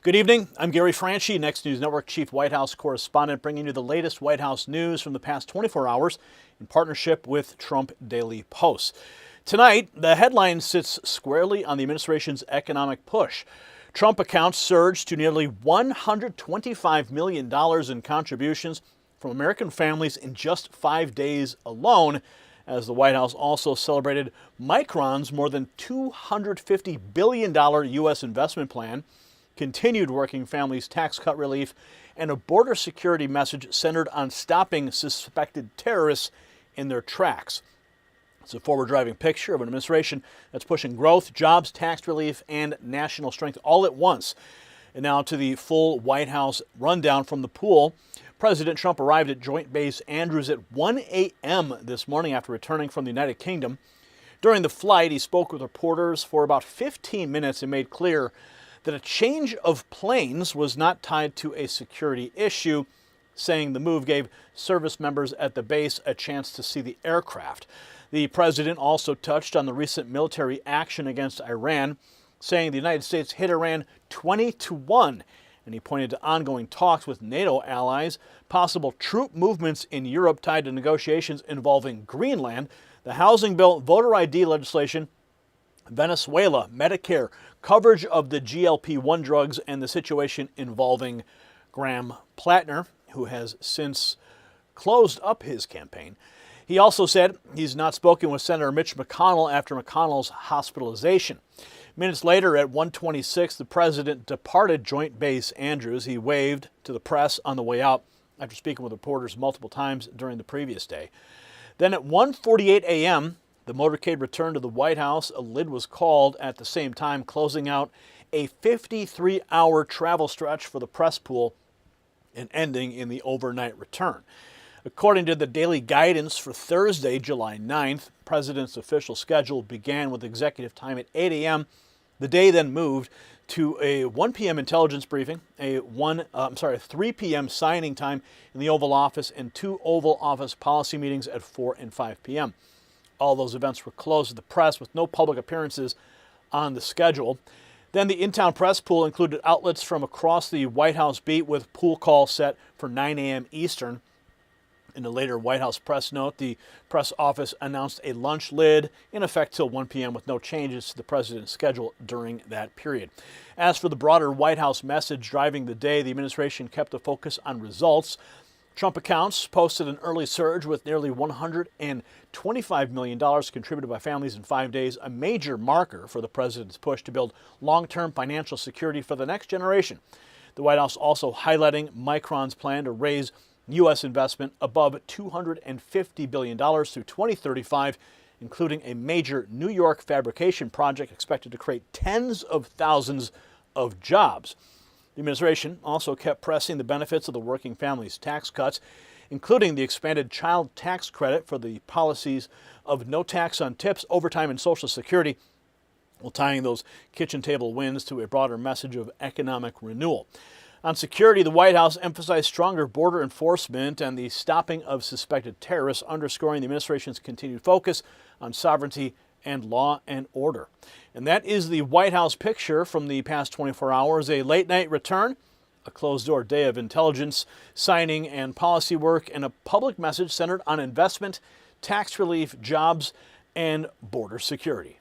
Good evening. I'm Gary Franchi, Next News Network Chief White House Correspondent, bringing you the latest White House news from the past 24 hours in partnership with Trump Daily Post. Tonight, the headline sits squarely on the administration's economic push. Trump accounts surged to nearly $125 million in contributions from American families in just 5 days alone, as the White House also celebrated Micron's more than $250 billion U.S. investment plan, continued working families tax cut relief, and a border security message centered on stopping suspected terrorists in their tracks. It's a forward-driving picture of an administration that's pushing growth, jobs, tax relief, and national strength all at once. And now to the full White House rundown from the pool. President Trump arrived at Joint Base Andrews at 1 a.m. this morning after returning from the United Kingdom. During the flight, he spoke with reporters for about 15 minutes and made clear that a change of planes was not tied to a security issue, saying the move gave service members at the base a chance to see the aircraft. The president also touched on the recent military action against Iran, saying the United States hit Iran 20-1, and he pointed to ongoing talks with NATO allies, possible troop movements in Europe tied to negotiations involving Greenland, the housing bill, voter ID legislation, Venezuela, Medicare, coverage of the GLP-1 drugs, and the situation involving Graham Plattner, who has since closed up his campaign. He also said he's not spoken with Senator Mitch McConnell after McConnell's hospitalization. Minutes later, at 1:26, the president departed Joint Base Andrews. He waved to the press on the way out after speaking with reporters multiple times during the previous day. Then at 1:48 a.m., the motorcade returned to the White House. A lid was called at the same time, closing out a 53-hour travel stretch for the press pool and ending in the overnight return. According to the daily guidance for Thursday, July 9th, the president's official schedule began with executive time at 8 a.m. The day then moved to a 1 p.m. intelligence briefing, a 3 p.m. signing time in the Oval Office, and 2 Oval Office policy meetings at 4 and 5 p.m. All those events were closed to the press with no public appearances on the schedule. Then the in-town press pool included outlets from across the White House beat with pool call set for 9 a.m. Eastern. In a later White House press note, the press office announced a lunch lid in effect till 1 p.m. with no changes to the president's schedule during that period. As for the broader White House message driving the day, the administration kept the focus on results. Trump accounts posted an early surge with nearly $125 million contributed by families in 5 days, a major marker for the president's push to build long-term financial security for the next generation. The White House also highlighting Micron's plan to raise U.S. investment above $250 billion through 2035, including a major New York fabrication project expected to create tens of thousands of jobs. The administration also kept pressing the benefits of the working families tax cuts, including the expanded child tax credit for the policies of no tax on tips, overtime, and Social Security, while tying those kitchen table wins to a broader message of economic renewal. On security, the White House emphasized stronger border enforcement and the stopping of suspected terrorists, underscoring the administration's continued focus on sovereignty and law and order. And that is the White House picture from the past 24 hours. A late-night return, a closed-door day of intelligence, signing, and policy work, and a public message centered on investment, tax relief, jobs, and border security.